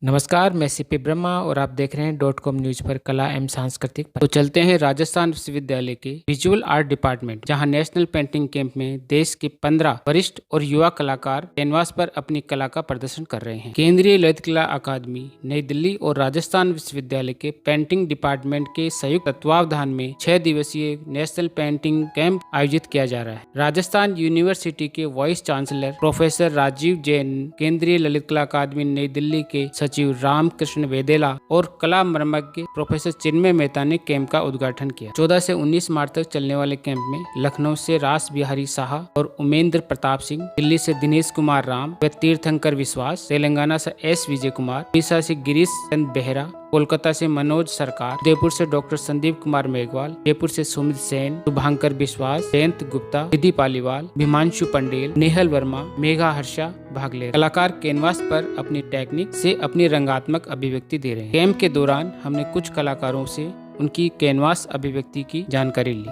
नमस्कार, मैं सीपी ब्रह्मा और आप देख रहे हैं .com न्यूज पर कला एवं सांस्कृतिक पर। तो चलते हैं राजस्थान विश्वविद्यालय के विजुअल आर्ट डिपार्टमेंट, जहां नेशनल पेंटिंग कैंप में देश के 15 वरिष्ठ और युवा कलाकार कैनवास पर अपनी कला का प्रदर्शन कर रहे हैं। केंद्रीय ललित कला अकादमी नई दिल्ली और राजस्थान विश्वविद्यालय के पेंटिंग डिपार्टमेंट के संयुक्त तत्वावधान में 6 दिवसीय नेशनल पेंटिंग कैंप आयोजित किया जा रहा है। राजस्थान यूनिवर्सिटी के vice chancellor professor Rajeev Jain, केंद्रीय ललित कला अकादमी नई दिल्ली के सचिव रामकृष्ण वेदेला और कला मर्मज्ञ प्रोफेसर चिन्मय मेहता ने कैंप का उद्घाटन किया। 14 से 19 मार्च तक चलने वाले कैंप में लखनऊ से रास बिहारी शाह और उमेंद्र प्रताप सिंह, दिल्ली से दिनेश कुमार राम व तीर्थंकर विश्वास, तेलंगाना से एस विजय कुमार, उड़ीसा से गिरीश चंद बेहरा, कोलकाता से मनोज सरकार, उदयपुर से डॉक्टर संदीप कुमार मेघवाल, जयपुर से सुमित सेन, शुभांकर विश्वास, जयंत गुप्ता, निधि पालीवाल, भीमांशु पंडेल, नेहल वर्मा, मेघा हर्षा भाग ले। कलाकार कैनवास पर अपनी टेक्निक से अपनी रंगात्मक अभिव्यक्ति दे रहे हैं। कैंप के दौरान हमने कुछ कलाकारों से उनकी कैनवास अभिव्यक्ति की जानकारी ली।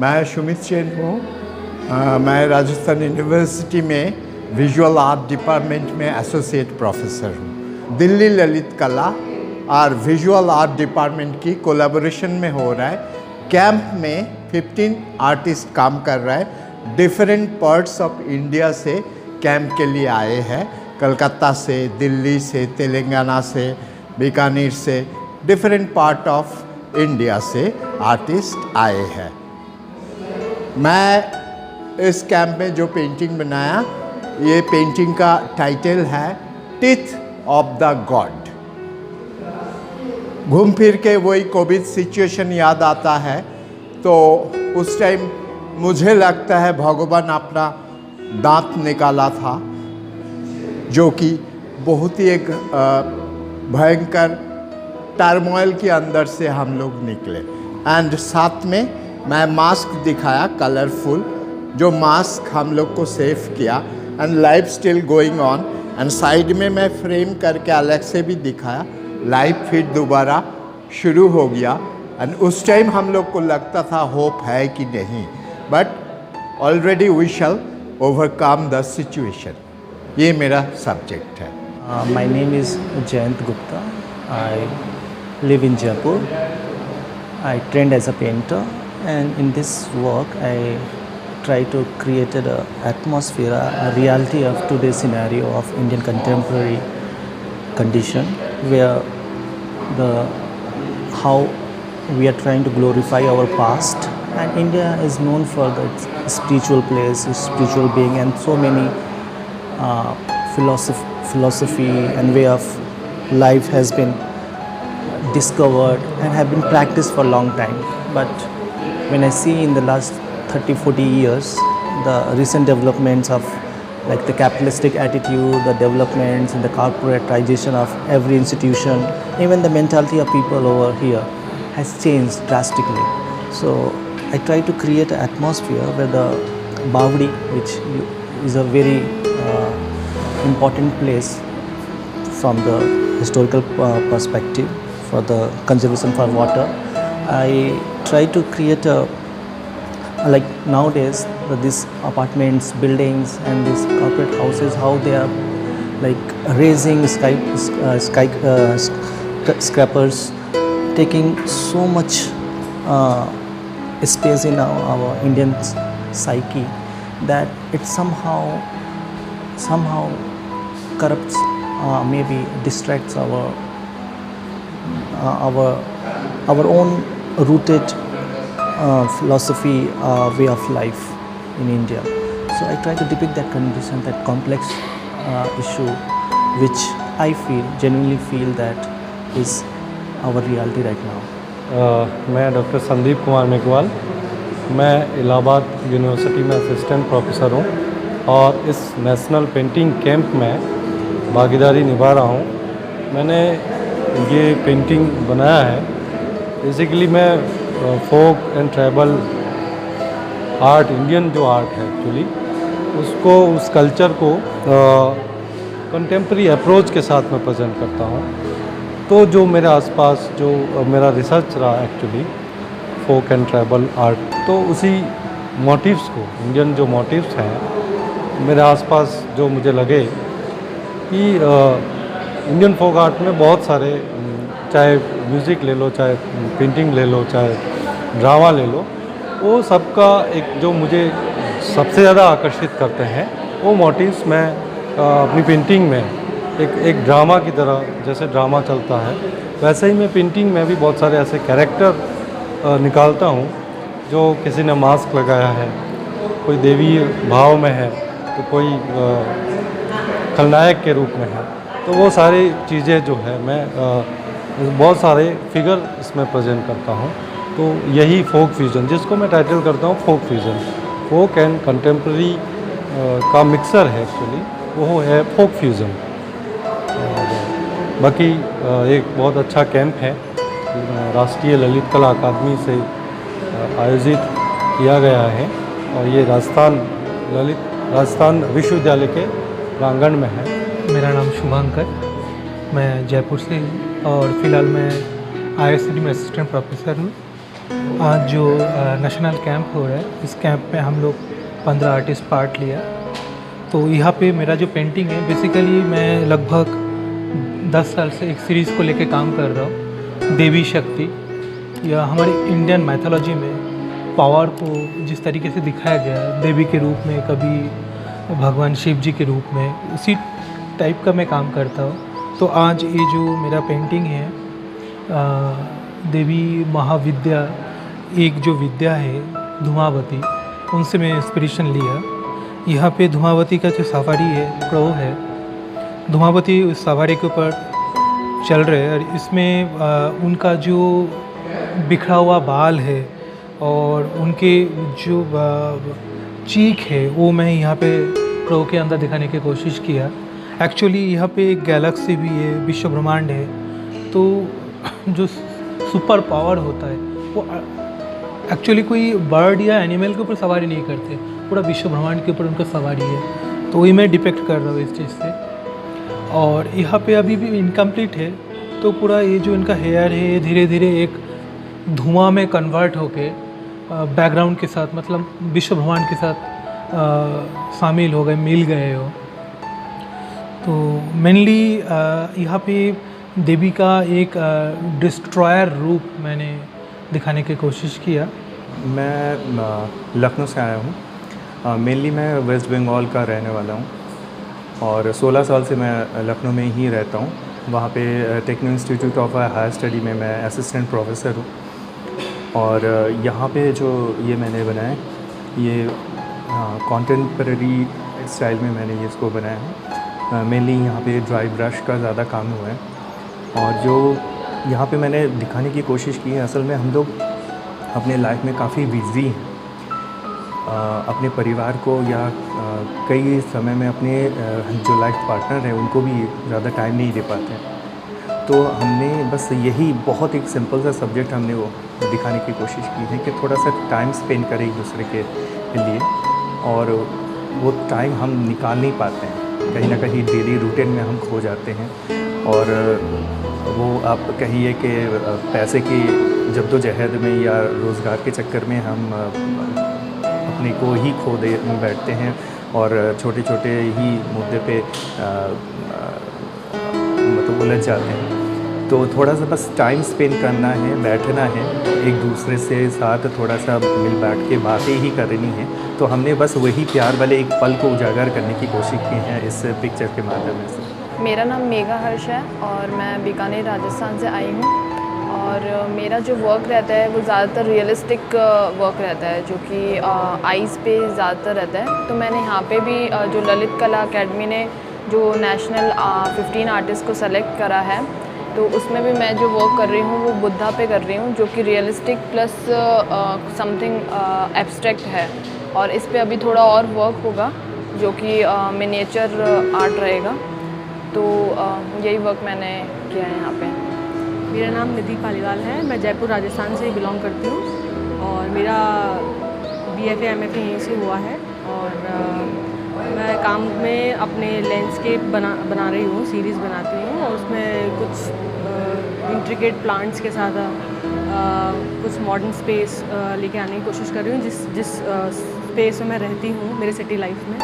मैं सुमित सेन हूँ। मैं राजस्थान यूनिवर्सिटी में विजुअल आर्ट डिपार्टमेंट में एसोसिएट प्रोफेसर हूँ। दिल्ली ललित कला और विजुअल आर्ट डिपार्टमेंट की कोलैबोरेशन में हो रहा है। कैंप में 15 आर्टिस्ट काम कर रहा है। डिफरेंट पार्ट्स ऑफ इंडिया से कैंप के लिए आए हैं। कलकत्ता से, दिल्ली से, तेलंगाना से, बीकानेर से, डिफरेंट पार्ट ऑफ इंडिया से आर्टिस्ट आए हैं। मैं इस कैंप में जो पेंटिंग बनाया, ये पेंटिंग का टाइटल है टीथ ऑफ द गॉड। घूम फिर के वही कोविड सिचुएशन याद आता है, तो उस टाइम मुझे लगता है भगवान अपना दांत निकाला था, जो कि बहुत ही एक भयंकर टर्मोइल के अंदर से हम लोग निकले। एंड साथ में मैं मास्क दिखाया कलरफुल, जो मास्क हम लोग को सेव किया। And life still going on. And side में मैं फ्रेम करके अलग से भी दिखाया। लाइफ फिर दोबारा शुरू हो गया। एंड उस टाइम हम लोग को लगता था होप है कि नहीं, but already we shall overcome the situation. ये मेरा सब्जेक्ट है। My name is Jayant Gupta. I live in Jaipur. I trained as a painter, and in this work I try to create an atmosphere, a reality of today's scenario of Indian contemporary condition, where how we are trying to glorify our past, and India is known for its spiritual place, its spiritual being, and so many philosophy and way of life has been discovered and have been practiced for a long time. But when I see in the last 30-40 years the recent developments of like the capitalistic attitude, the developments and the corporatization of every institution, even the mentality of people over here has changed drastically. So I try to create an atmosphere where the Bawdi, which is a very important place from the historical perspective for the conservation for water, I try to create a, like nowadays these apartments, buildings and these corporate houses, how they are like raising skyscrapers, taking so much space in our Indian psyche that it somehow corrupts, maybe distracts our own rooted philosophy, way of life in India. So I try to depict that condition, that complex issue, which I genuinely feel that is our reality right now. मैं doctor Sandeep Kumar Meghwal, मैं Allahabad university में assistant professor हूँ और इस national painting camp में भागीदारी निभा रहा हूँ। मैंने ये पेंटिंग बनाया है, बेसिकली मैं फोक एंड ट्राइबल आर्ट, इंडियन जो आर्ट है एक्चुअली, उसको, उस कल्चर को कंटेम्प्रेरी अप्रोच के साथ मैं प्रेजेंट करता हूँ। तो जो मेरे आसपास जो मेरा रिसर्च रहा actually folk and tribal art, तो उसी मोटिव्स को, इंडियन जो मोटिव्स हैं मेरे आसपास, जो मुझे लगे कि इंडियन फोक आर्ट में बहुत सारे चाहे म्यूज़िक ले लो, चाहे पेंटिंग ले लो, चाहे ड्रामा ले लो, वो सबका एक जो मुझे सबसे ज़्यादा आकर्षित करते हैं वो मोटिव्स मैं अपनी पेंटिंग में एक ड्रामा की तरह, जैसे ड्रामा चलता है वैसे ही मैं पेंटिंग में भी बहुत सारे ऐसे कैरेक्टर निकालता हूँ जो किसी ने मास्क लगाया है, कोई देवी भाव में है, तो कोई खलनायक के रूप में है। तो वो सारी चीज़ें जो है मैं बहुत सारे फिगर इसमें प्रेजेंट करता हूँ। तो यही फोक फ्यूजन, जिसको मैं टाइटल करता हूँ folk fusion, folk and contemporary का मिक्सर है एक्चुअली, वो है फोक फ्यूजन। बाकी एक बहुत अच्छा कैंप है, राष्ट्रीय ललित कला अकादमी से आयोजित किया गया है और ये राजस्थान विश्वविद्यालय के प्रांगण में है। मेरा नाम शुभांकर, मैं जयपुर से हूँ और फ़िलहाल मैं IIScity में असिस्टेंट प्रोफेसर हूँ। आज जो नेशनल कैंप हो रहा है, इस कैंप में हम लोग 15 आर्टिस्ट पार्ट लिया। तो यहाँ पे मेरा जो पेंटिंग है, बेसिकली मैं लगभग 10 साल से एक सीरीज़ को लेके काम कर रहा हूँ, देवी शक्ति, या हमारी इंडियन मैथोलॉजी में पावर को जिस तरीके से दिखाया गया है, देवी के रूप में, कभी भगवान शिव जी के रूप में, उसी टाइप का मैं काम करता हूँ। तो आज ये जो मेरा पेंटिंग है, देवी महाविद्या, एक जो विद्या है धूमावती, उनसे मैं इंस्पिरेशन लिया। यहाँ पे धूमावती का जो सवारी है, क्रो है, धूमावती उस सवारी के ऊपर चल रहे हैं और इसमें उनका जो बिखरा हुआ बाल है और उनके जो चीख है, वो मैं यहाँ पे क्रो के अंदर दिखाने की कोशिश किया। एक्चुअली यहाँ पे एक गैलेक्सी भी है, विश्व ब्रह्मांड है। तो जो सुपर पावर होता है वो एक्चुअली कोई बर्ड या एनिमल के ऊपर सवारी नहीं करते, पूरा विश्व ब्रह्मांड के ऊपर उनका सवारी है। तो वही मैं डिपेक्ट कर रहा हूँ इस चीज़ से। और यहाँ पे अभी भी इनकम्प्लीट है, तो पूरा ये जो इनका हेयर है, ये धीरे धीरे एक धुआं में कन्वर्ट होके बैकग्राउंड के साथ, मतलब विश्व ब्रह्मांड के साथ शामिल हो गए, मिल गए हो। तो मेनली यहाँ पे देवी का एक डिस्ट्रॉयर रूप मैंने दिखाने की कोशिश किया। मैं लखनऊ से आया हूँ। मेनली मैं वेस्ट बंगाल का रहने वाला हूँ और 16 साल से मैं लखनऊ में ही रहता हूँ। वहाँ पे techno institute of higher study में मैं असिस्टेंट प्रोफेसर हूँ। और यहाँ पे जो ये मैंने बनाया है, ये कॉन्टेम्परेरी स्टाइल में मैंने ये इसको बनाया है। मेनली यहाँ पे ड्राई ब्रश का ज़्यादा काम हुआ है। और जो यहाँ पे मैंने दिखाने की कोशिश की है, असल में हम लोग अपने लाइफ में काफ़ी बिज़ी हैं, अपने परिवार को या कई समय में अपने जो लाइफ पार्टनर हैं उनको भी ज़्यादा टाइम नहीं दे पाते हैं। तो हमने बस यही बहुत एक सिंपल सा सब्जेक्ट हमने वो दिखाने की कोशिश की है कि थोड़ा सा टाइम स्पेंड करें एक दूसरे के लिए, और वो टाइम हम निकाल नहीं पाते हैं, कहीं ना कहीं डेली रूटीन में हम खो जाते हैं। और वो आप कहिए कि पैसे की जद्दोजहद में या रोज़गार के चक्कर में हम अपने को ही खो दे बैठते हैं और छोटे छोटे ही मुद्दे पे मतलब उलझ जाते हैं। तो थोड़ा सा बस टाइम स्पेंड करना है, बैठना है, एक दूसरे से साथ थोड़ा सा मिल बैठ के बातें ही करनी है। तो हमने बस वही प्यार वाले एक पल को उजागर करने की कोशिश की है इस पिक्चर के माध्यम से। मेरा नाम मेघा हर्ष है और मैं बीकानेर राजस्थान से आई हूँ। और मेरा जो वर्क रहता है वो ज़्यादातर रियलिस्टिक वर्क रहता है, जो कि आइज़ पे ज़्यादातर रहता है। तो मैंने यहाँ पे भी जो ललित कला अकेडमी ने जो नेशनल 15 आर्टिस्ट को सेलेक्ट करा है, तो उसमें भी मैं जो वर्क कर रही हूँ वो बुद्धा पे कर रही हूँ, जो कि रियलिस्टिक प्लस समथिंग एब्स्ट्रैक्ट है। और इस पे अभी थोड़ा और वर्क होगा जो कि मिनिएचर आर्ट रहेगा। तो यही वर्क मैंने किया है यहाँ पे। मेरा नाम निधि पालीवाल है, मैं जयपुर राजस्थान से बिलोंग करती हूँ और मेरा BFA MFA यहीं से हुआ है। और मैं काम में अपने लैंडस्केप बना रही हूँ, सीरीज़ बनाती हूँ और उसमें कुछ इंट्रिकेट प्लांट्स के साथ कुछ मॉडर्न स्पेस लेके आने की कोशिश कर रही हूँ, जिस स्पेस में मैं रहती हूँ मेरे सिटी लाइफ में।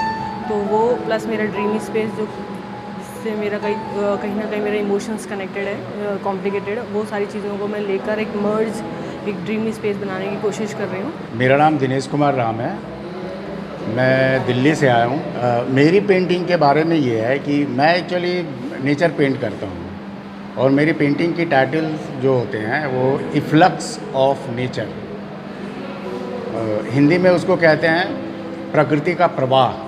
तो वो प्लस मेरा ड्रीमी स्पेस जो जिससे मेरा कहीं ना कहीं मेरा इमोशंस कनेक्टेड है, कॉम्प्लिकेटेड, वो सारी चीज़ों को मैं लेकर एक मर्ज, एक ड्रीमी स्पेस बनाने की कोशिश कर रही हूँ। मेरा नाम दिनेश कुमार राम है, मैं दिल्ली से आया हूँ। मेरी पेंटिंग के बारे में ये है कि मैं एक्चुअली नेचर पेंट करता हूँ और मेरी पेंटिंग की टाइटल जो होते हैं वो इफ्लक्स ऑफ नेचर, हिंदी में उसको कहते हैं प्रकृति का प्रवाह।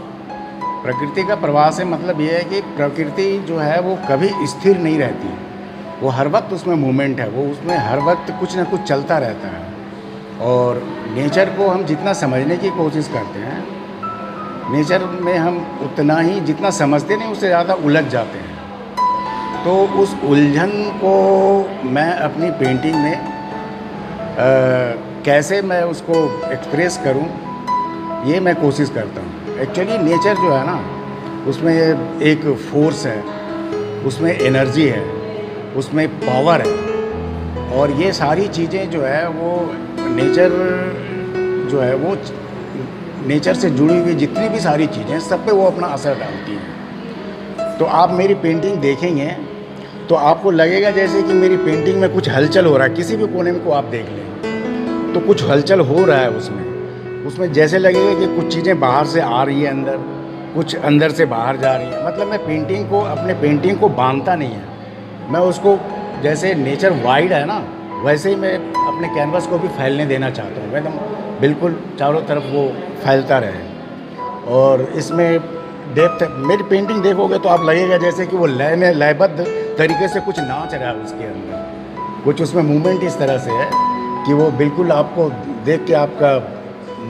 प्रकृति का प्रवाह से मतलब ये है कि प्रकृति जो है वो कभी स्थिर नहीं रहती, वो हर वक्त उसमें मूवमेंट है, वो उसमें हर वक्त कुछ ना कुछ चलता रहता है। और नेचर को हम जितना समझने की कोशिश करते हैं, नेचर में हम उतना ही जितना समझते नहीं उससे ज़्यादा उलझ जाते हैं। तो उस उलझन को मैं अपनी पेंटिंग में कैसे मैं उसको एक्सप्रेस करूं, ये मैं कोशिश करता हूं। एक्चुअली नेचर जो है ना, उसमें एक फोर्स है, उसमें एनर्जी है, उसमें पावर है, और ये सारी चीज़ें जो है वो नेचर जो है वो नेचर से जुड़ी हुई जितनी भी सारी चीज़ें सब पे वो अपना असर डालती हैं। तो आप मेरी पेंटिंग देखेंगे तो आपको लगेगा जैसे कि मेरी पेंटिंग में कुछ हलचल हो रहा है। किसी भी कोने में को आप देख लें तो कुछ हलचल हो रहा है उसमें जैसे लगेगा कि कुछ चीज़ें बाहर से आ रही है अंदर, कुछ अंदर से बाहर जा रही है। मतलब मैं पेंटिंग को, अपने पेंटिंग को बांधता नहीं है, मैं उसको जैसे नेचर वाइड है ना, वैसे ही मैं अपने कैनवास को भी फैलने देना चाहता हूँ, एकदम बिल्कुल चारों तरफ वो फैलता रहे। और इसमें डेप्थ, मेरी पेंटिंग देखोगे तो आप लगेगा जैसे कि वो लय में लयबद्ध तरीके से कुछ नाच रहा है उसके अंदर, कुछ उसमें मूवमेंट इस तरह से है कि वो बिल्कुल आपको देख के आपका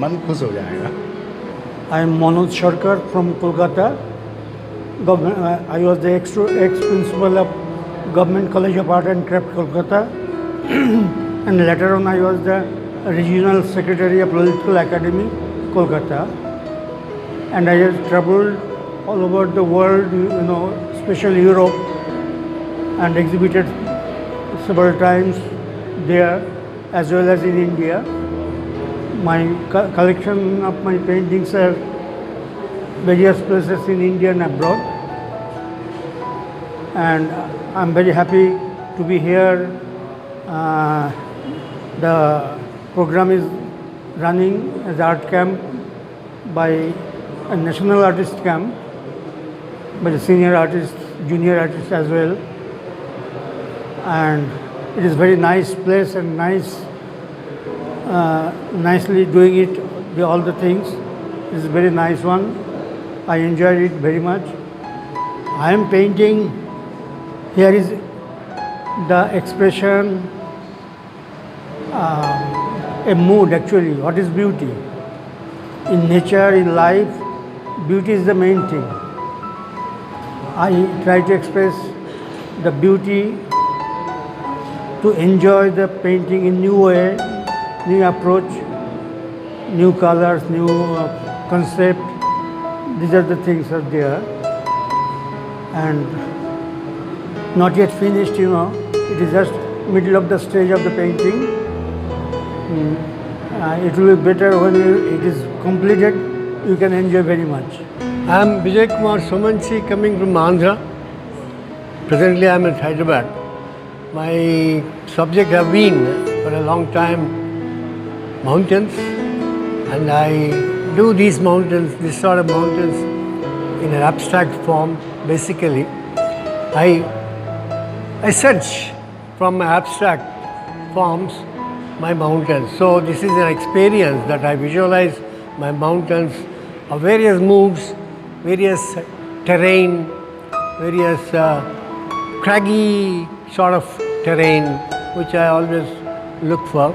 मन खुश हो जाएगा। I am Manoj Sharkar from Kolkata. I was the ex-principal of Government College of Art and Craft, Kolkata. And later on I was the Regional Secretary of Political Academy, Kolkata. And I have traveled all over the world, especially Europe, and exhibited several times there as well as in India. My collection of my paintings are various places in India and abroad, and I'm very happy to be here. The program is running as art camp by a national artist camp, by the senior artists, junior artists as well, and it is very nice place and nicely doing it, all the things. It is a very nice one. I enjoyed it very much. I am painting. Here is the expression, a mood actually. What is beauty? In nature, in life, beauty is the main thing. I try to express the beauty, to enjoy the painting in new way, new approach, new colors, new concept. These are the things are there, and not yet finished, it is just middle of the stage of the painting. It will be better when it is completed, you can enjoy very much. I am Vijay Kumar Somanchi, coming from Andhra. Presently I am at Hyderabad. My subject have been for a long time mountains, and I do these mountains, this sort of mountains, in an abstract form. Basically, I search from my abstract forms my mountains. So this is an experience that I visualize my mountains of various moods, various terrain, various craggy sort of terrain, which I always look for.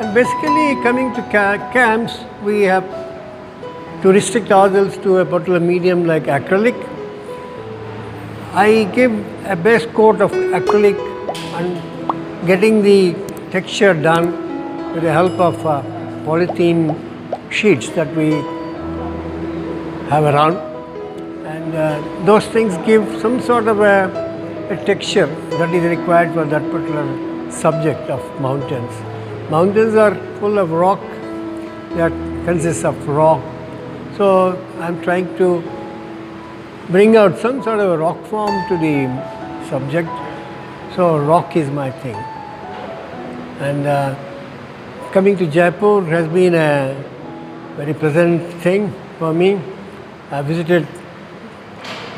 And basically, coming to camps, we have to restrict ourselves to a particular medium like acrylic. I give a base coat of acrylic and getting the texture done with the help of polythene sheets that we have around. And those things give some sort of a texture that is required for that particular subject of mountains. Mountains are full of rock, that consists of rock. So I'm trying to bring out some sort of a rock form to the subject. So rock is my thing. And coming to Jaipur has been a very pleasant thing for me. I visited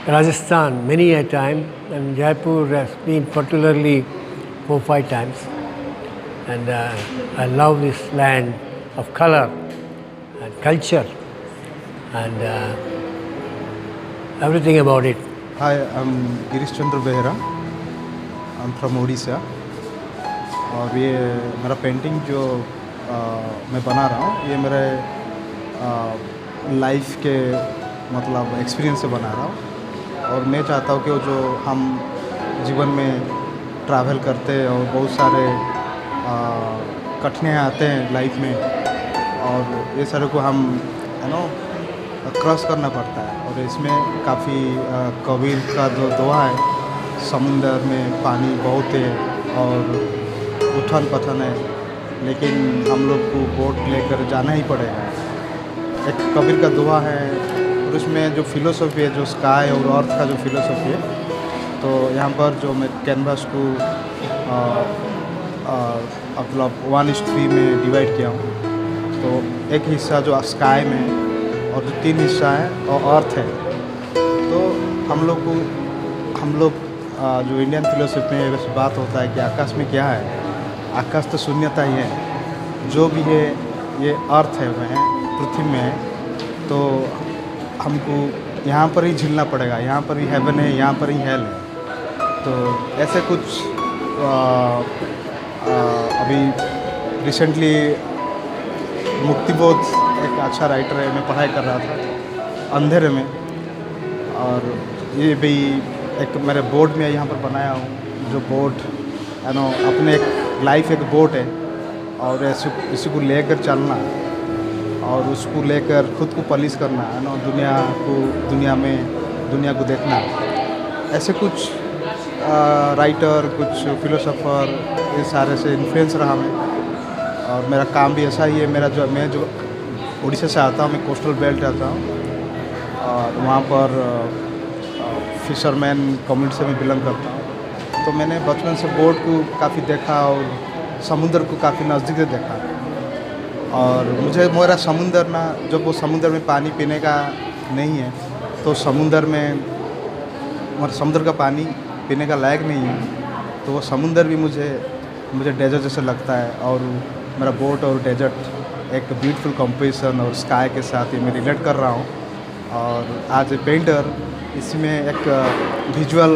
Rajasthan many a time, and Jaipur has been particularly 4-5 times. And I love this land of color and culture and everything about it. Hi, I'm Girish Chandra Behera. I'm from Odisha. और ये मेरा painting जो मैं बना रहा हूँ ये मेरे लाइफ के मतलब एक्सपीरियंस से बना रहा हूँ। और मैं चाहता हूँ कि वो जो हम जीवन में ट्रैवल करते हैं और बहुत सारे कठिनाइयाँ आते हैं लाइफ में और ये सारे को हम क्रॉस करना पड़ता है। और इसमें काफ़ी कबीर का जो दोहा है, समुंदर में पानी बहुत है और उथल पथल है, लेकिन हम लोग को बोट लेकर जाना ही पड़ेगा। एक कबीर का दोहा है और उसमें जो फिलोसफी है, जो स्काई और अर्थ का जो फिलोसफी है, तो यहाँ पर जो मैं कैनवास को मतलब 1:3 में डिवाइड किया हूँ। तो एक हिस्सा जो स्काई में और जो 3 हिस्सा है और अर्थ है। तो हम लोग जो इंडियन फिलोसफी में वैसे बात होता है कि आकाश में क्या है, आकाश तो शून्यता ही है, जो भी है ये अर्थ है वह पृथ्वी में है। तो हमको यहाँ पर ही झीलना पड़ेगा, यहाँ पर ही हेवन है, यहाँ पर ही हेल है। तो ऐसे कुछ अभी रिसेंटली मुक्तिबोध एक अच्छा राइटर है, मैं पढ़ाई कर रहा था अंधेरे में, और ये भी एक मेरे बोर्ड में यहाँ पर बनाया हूँ। जो बोट अपने एक लाइफ एक बोट है और इसी को लेकर चलना और उसको लेकर खुद को पॉलिश करना दुनिया को देखना। ऐसे कुछ राइटर, कुछ फिलोसोफर, ये सारे से इन्फ्लुएंस रहा मैं। और मेरा काम भी ऐसा ही है। मैं जो उड़ीसा से आता हूँ, मैं कोस्टल बेल्ट आता हूँ और वहाँ पर फिशरमैन कम्युनिटी से मैं बिलोंग करता हूँ। तो मैंने बचपन से बोट को काफ़ी देखा और समुंदर को काफ़ी नज़दीक से देखा। और मुझे मेरा समुंदर जब वो समुंदर में पानी पीने का नहीं है, तो समुंदर का पानी पीने का लायक नहीं है, तो वो समुंदर भी मुझे डेजर्ट जैसा लगता है। और मेरा बोट और डेजर्ट एक ब्यूटीफुल कंपोजिशन और स्काई के साथ ही मैं रिलेट कर रहा हूँ। और आज ए पेंटर इसमें एक विजुअल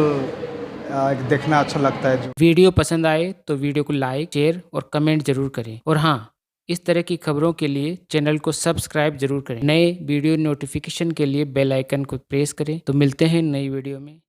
एक देखना अच्छा लगता है। वीडियो पसंद आए तो वीडियो को लाइक, शेयर और कमेंट जरूर करें। और हाँ, इस तरह की खबरों के लिए चैनल को सब्सक्राइब जरूर करें। नए वीडियो नोटिफिकेशन के लिए बेल आइकन को प्रेस करें। तो मिलते हैं नई वीडियो में।